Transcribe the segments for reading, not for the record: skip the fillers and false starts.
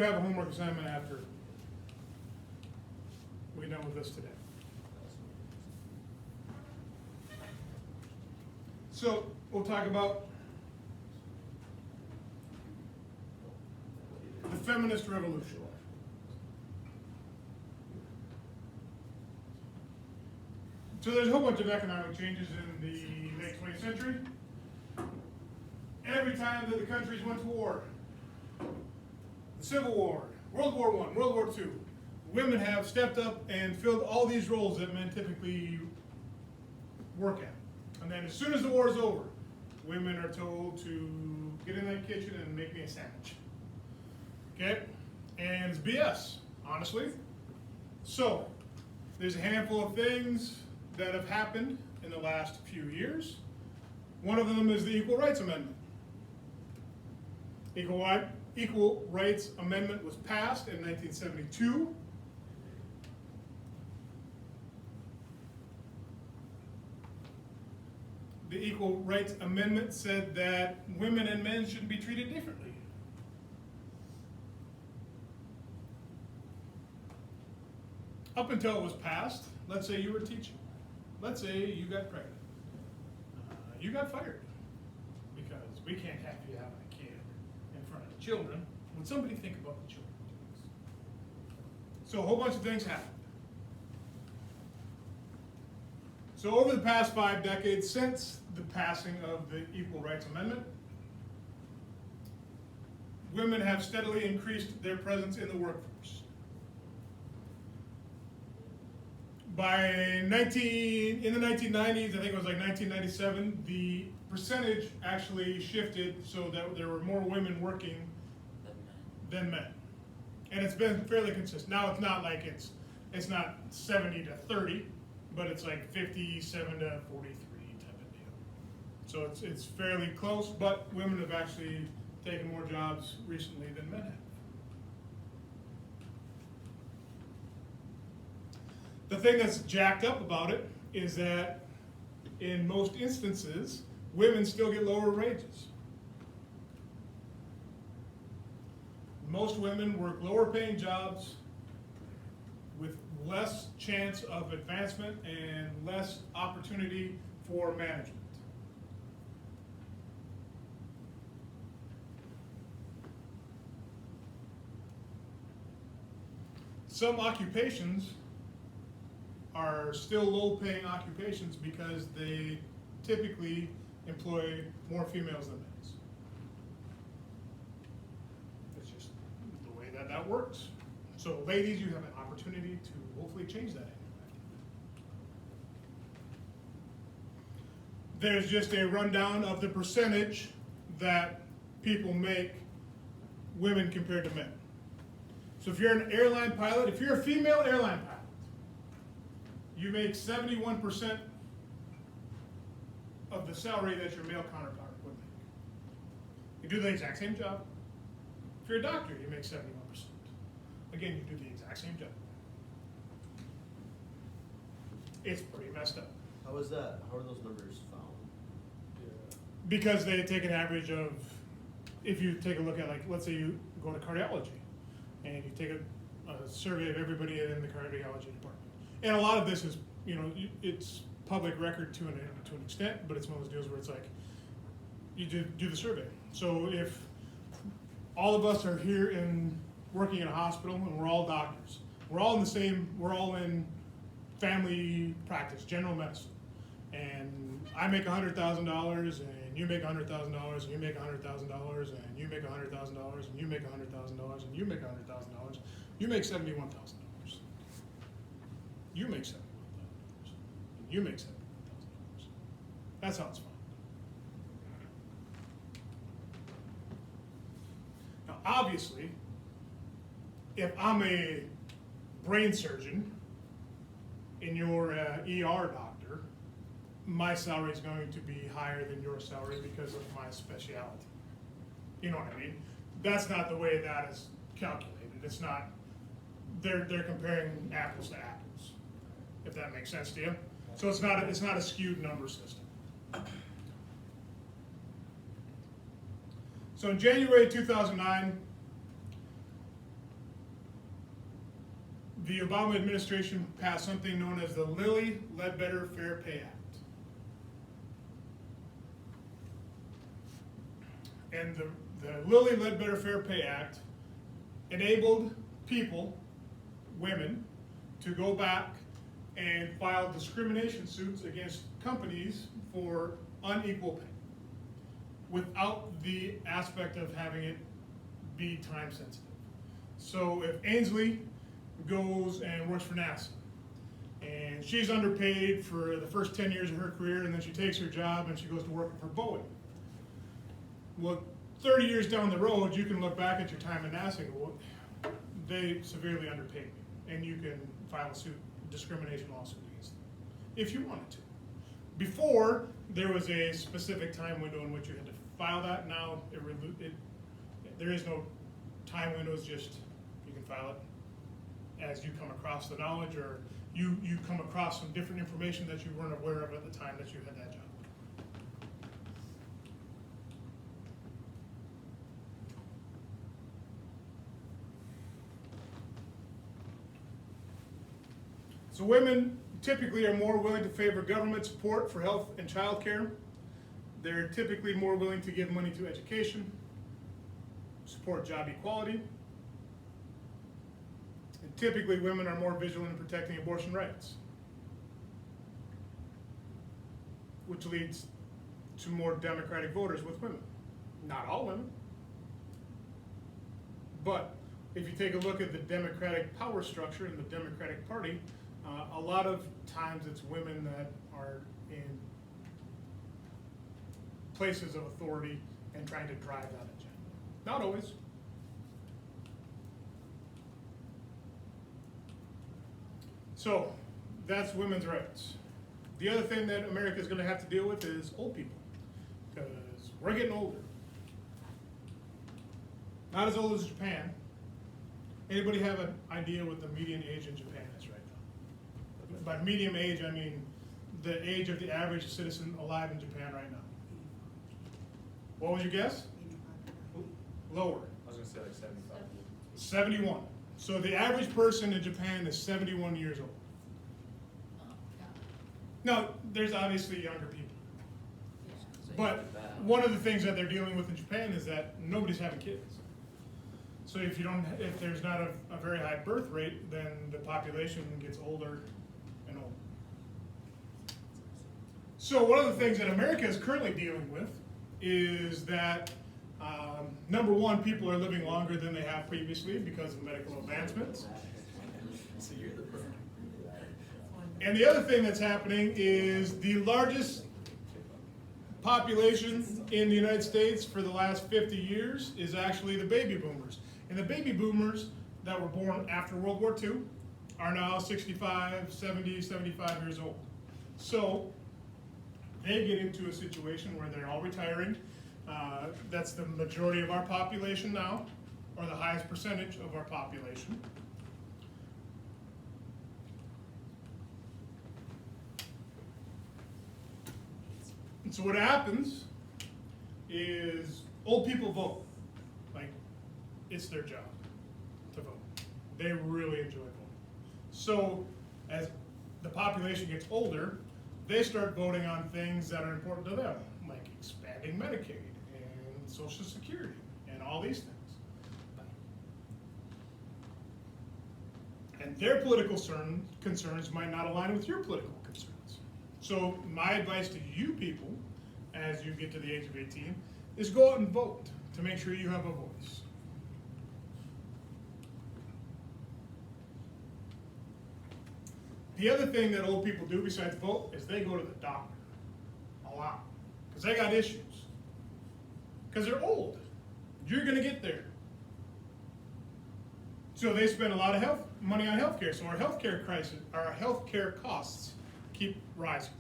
have a homework assignment after we're done with this today. So we'll talk about the feminist revolution. So there's a whole bunch of economic changes in the late 20th century. Every time that the countries went to war, the Civil War, World War I, World War II, women have stepped up and filled all these roles that men typically work at. And then as soon as the war is over, women are told to get in that kitchen and make me a sandwich. Okay? And it's BS, honestly. So, there's a handful of things that have happened in the last few years. One of them is the Equal Rights Amendment. Equal Rights Amendment was passed in 1972. The Equal Rights Amendment said that women and men should be treated differently. Up until it was passed, let's say you were teaching. Let's say you got pregnant. You got fired because we can't have you having a kid in front of the children. Would somebody think about the children? So a whole bunch of things happened. So over the past 5 decades since the passing of the Equal Rights Amendment, women have steadily increased their presence in the workforce. In the 1990s, I think it was like 1997, the percentage actually shifted so that there were more women working than men. And it's been fairly consistent. Now it's not like it's not 70 to 30, but it's like 57 to 43 type of deal. So it's fairly close, but women have actually taken more jobs recently than men have. The thing that's jacked up about it is that in most instances, women still get lower wages. Most women work lower paying jobs with less chance of advancement and less opportunity for management. Some occupations are still low-paying occupations because they typically employ more females than males. It's just the way that works. So ladies, you have an opportunity to hopefully change that in your life. There's just a rundown of the percentage that people make, women compared to men. So if you're an airline pilot, if you're a female airline pilot, you make 71% of the salary that your male counterpart would make. You do the exact same job. If you're a doctor, you make 71%. Again, you do the exact same job. It's pretty messed up. How is that? How are those numbers found? Because they take an average of, if you take a look at, like, let's say you go to cardiology, and you take a survey of everybody in the cardiology department. And a lot of this is, it's public record to an extent, but it's one of those deals where it's like, you do the survey. So if all of us are here working in a hospital and we're all doctors, we're all in family practice, general medicine, and I make $100,000 and you make $100,000 and you make $100,000 and you make $100,000 and you make $100,000 and you make $100,000, you make $71,000. You make $71,000. And you make $71,000. That's how it's fun. Now, obviously, if I'm a brain surgeon and you're an ER doctor, my salary is going to be higher than your salary because of my specialty. You know what I mean? That's not the way that is calculated. It's not, they're comparing apples to apples, if that makes sense to you. So it's not a skewed number system. So in January 2009, the Obama administration passed something known as the Lilly Ledbetter Fair Pay Act. And the Lilly Ledbetter Fair Pay Act enabled people, women, to go back and file discrimination suits against companies for unequal pay without the aspect of having it be time sensitive. So if Ainsley goes and works for NASA and she's underpaid for the first 10 years of her career, and then she takes her job and she goes to work for Boeing. Well, 30 years down the road, you can look back at your time at NASA and go, well, they severely underpaid me, and you can file a discrimination lawsuit against them if you wanted to. Before, there was a specific time window in which you had to file that. Now, there is no time window. It's just you can file it as you come across the knowledge, or you come across some different information that you weren't aware of at the time that you had that job. So women typically are more willing to favor government support for health and child care. They're typically more willing to give money to education, support job equality. And typically women are more vigilant in protecting abortion rights, which leads to more Democratic voters with women. Not all women. But if you take a look at the Democratic power structure in the Democratic Party, a lot of times it's women that are in places of authority and trying to drive that agenda. Not always. So that's women's rights. The other thing that America is going to have to deal with is old people, because we're getting older. Not as old as Japan. Anybody have an idea what the median age in Japan is right now? By medium age, I mean the age of the average citizen alive in Japan right now. What would you guess? Lower. I was gonna say like 75. 71. So the average person in Japan is 71 years old. Now, there's obviously younger people. But one of the things that they're dealing with in Japan is that nobody's having kids. So if there's not a very high birth rate, then the population gets older and older. So one of the things that America is currently dealing with is that number one, people are living longer than they have previously because of medical advancements. And the other thing that's happening is the largest population in the United States for the last 50 years is actually the baby boomers. And the baby boomers that were born after World War II are now 65, 70, 75 years old. So they get into a situation where they're all retiring. That's the majority of our population now, or the highest percentage of our population. And so what happens is old people vote. Like, it's their job to vote. They really enjoy voting. So as the population gets older, they start voting on things that are important to them, like expanding Medicaid and Social Security and all these things. And their political concerns might not align with your political concerns. So my advice to you people, as you get to the age of 18, is go out and vote to make sure you have a voice. The other thing that old people do besides vote is they go to the doctor a lot, because they got issues. Because they're old. You're going to get there. So they spend a lot of money on healthcare. So our healthcare costs keep rising.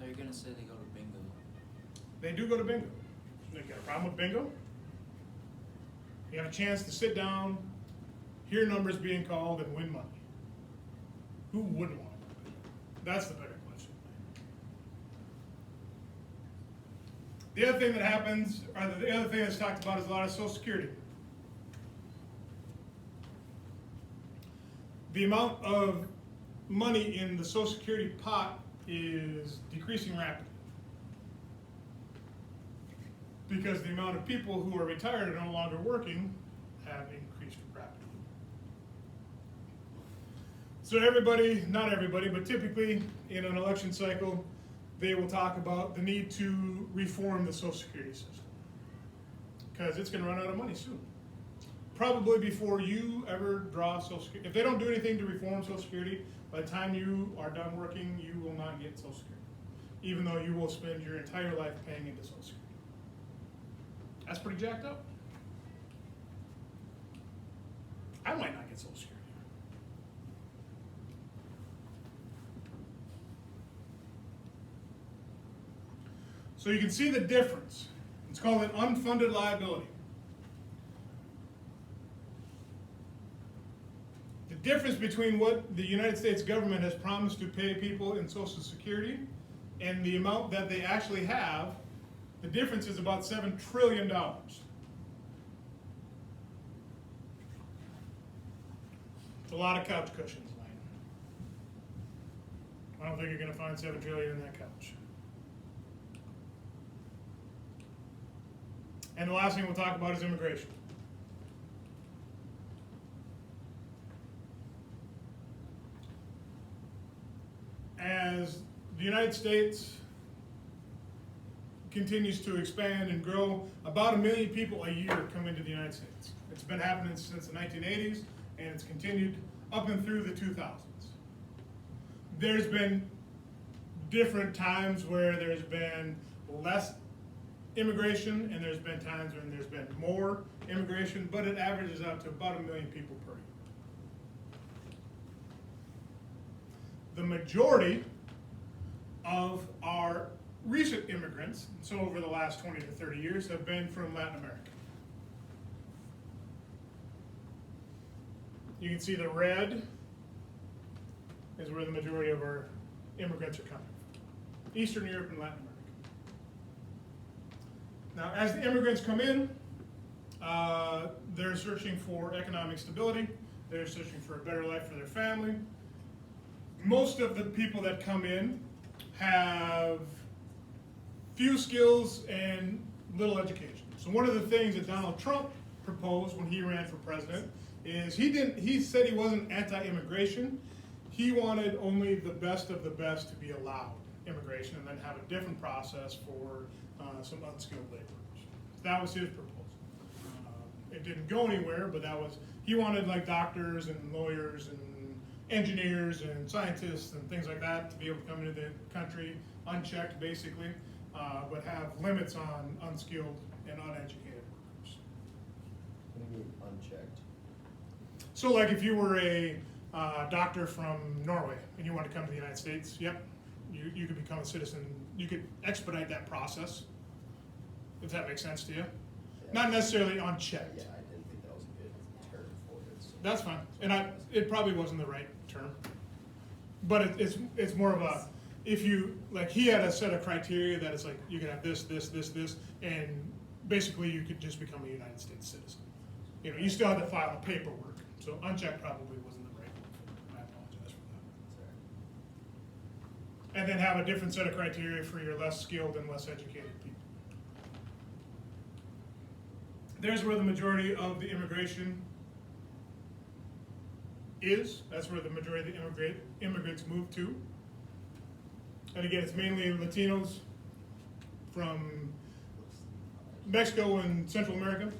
Are you gonna say they go to bingo? They do go to bingo. They got a problem with bingo? You have a chance to sit down, hear numbers being called, and win money. Who wouldn't want to go to bingo? That's the better question. The other thing that happens, or the other thing that's talked about is a lot of Social Security. the amount of money in the Social Security pot is decreasing rapidly. Because the amount of people who are retired and no longer working have increased rapidly. So everybody, not everybody, but typically in an election cycle, they will talk about the need to reform the Social Security system. Because it's going to run out of money soon. Probably before you ever draw Social Security. If they don't do anything to reform Social Security, by the time you are done working, you will not get Social Security. Even though you will spend your entire life paying into Social Security. That's pretty jacked up. I might not get Social Security. So you can see the difference. It's called an unfunded liability. The difference between what the United States government has promised to pay people in Social Security and the amount that they actually have, the difference is about $7 trillion. It's a lot of couch cushions, Lane. I don't think you're going to find $7 trillion in that couch. And the last thing we'll talk about is immigration. As the United States continues to expand and grow, about 1 million people a year come into the United States. It's been happening since the 1980s, and it's continued up and through the 2000s. There's been different times where there's been less immigration, and there's been times when there's been more immigration, but it averages out to about 1 million people per year. The majority of our recent immigrants, so over the last 20 to 30 years, have been from Latin America. You can see the red is where the majority of our immigrants are coming from. Eastern Europe and Latin America. Now, as the immigrants come in, they're searching for economic stability. They're searching for a better life for their family. Most of the people that come in have few skills and little education. So one of the things that Donald Trump proposed when he ran for president is he said he wasn't anti-immigration. He wanted only the best of the best to be allowed immigration and then have a different process for some unskilled laborers. That was his proposal. It didn't go anywhere, but he wanted like doctors and lawyers and engineers and scientists and things like that to be able to come into the country unchecked basically, but have limits on unskilled and uneducated workers. What do you mean unchecked? So like if you were a doctor from Norway and you want to come to the United States, yep, you could become a citizen. You could expedite that process, if that makes sense to you. Yeah. Not necessarily unchecked. Yeah, I didn't think that was a good term for it. So. That's fine, and it probably wasn't the right term, but it's more of a, if you, like he had a set of criteria that it's like you could have this, and basically you could just become a United States citizen. You know, you still had to file the paperwork, so unchecked probably wasn't the right one. I apologize for that. And then have a different set of criteria for your less skilled and less educated people. There's where the majority of the immigration is. That's where the majority of the immigrants move to. And again, it's mainly Latinos from Mexico and Central America.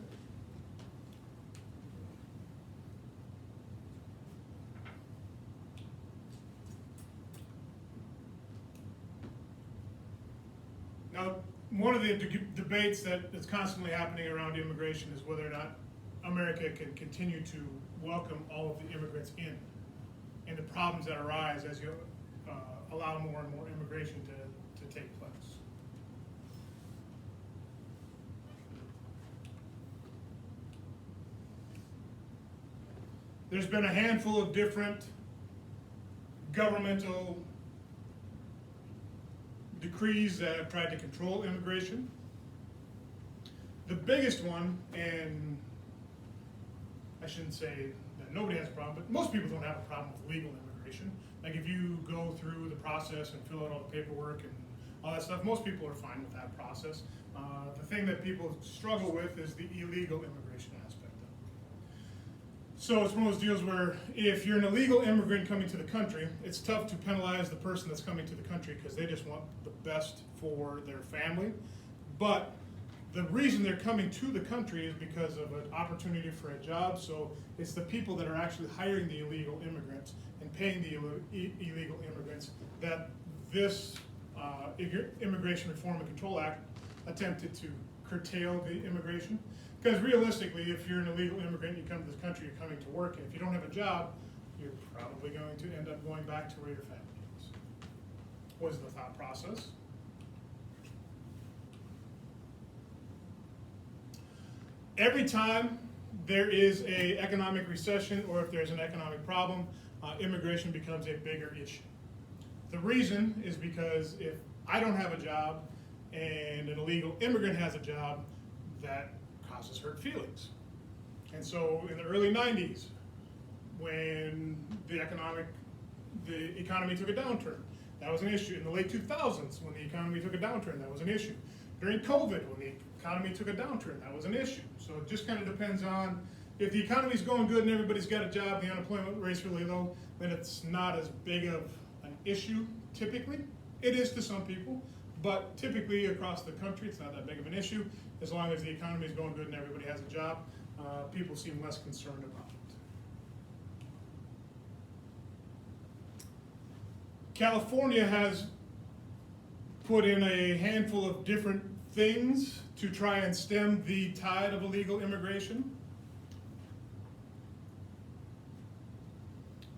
Now, one of the debates that is constantly happening around immigration is whether or not America can continue to welcome all of the immigrants in, and the problems that arise as you allow more and more immigration to take place. There's been a handful of different governmental decrees that have tried to control immigration. The biggest one, and I shouldn't say that that nobody has a problem, but most people don't have a problem with legal immigration. Like if you go through the process and fill out all the paperwork and all that stuff, most people are fine with that process. The thing that people struggle with is the illegal immigration aspect of it. So it's one of those deals where if you're an illegal immigrant coming to the country, it's tough to penalize the person that's coming to the country because they just want the best for their family. But the reason they're coming to the country is because of an opportunity for a job. So it's the people that are actually hiring the illegal immigrants and paying the illegal immigrants that this Immigration Reform and Control Act attempted to curtail the immigration. Because realistically, if you're an illegal immigrant, you come to this country, you're coming to work, and if you don't have a job, you're probably going to end up going back to where your family is. Was the thought process. Every time there is an economic recession or if there's an economic problem, immigration becomes a bigger issue. The reason is because if I don't have a job and an illegal immigrant has a job, that causes hurt feelings. And so in the early 90s, when the economy took a downturn, that was an issue. In the late 2000s, when the economy took a downturn, that was an issue. During COVID, when the economy took a downturn, that was an issue. So it just kind of depends on, if the economy's going good and everybody's got a job, the unemployment rate's really low, then it's not as big of an issue typically. It is to some people, but typically across the country, it's not that big of an issue. As long as the economy is going good and everybody has a job, people seem less concerned about it. California has put in a handful of different things to try and stem the tide of illegal immigration.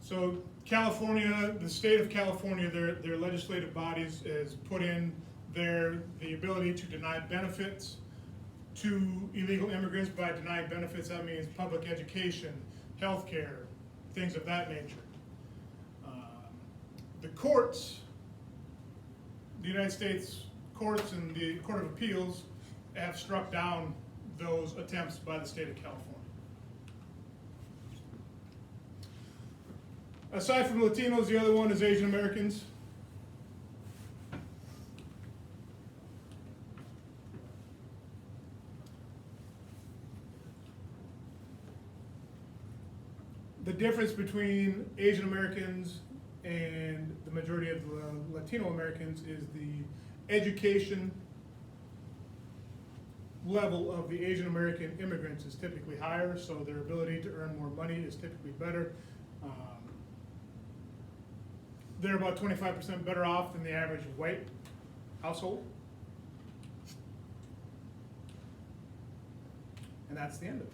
So California, the state of California, their legislative bodies has put in the ability to deny benefits to illegal immigrants. By denying benefits, that means public education, health care, things of that nature. The courts, the United States courts and the Court of Appeals have struck down those attempts by the state of California. Aside from Latinos, the other one is Asian Americans. The difference between Asian Americans and the majority of the Latino Americans is the education level of the Asian American immigrants is typically higher, so their ability to earn more money is typically better. They're about 25% better off than the average white household. And that's the end of it.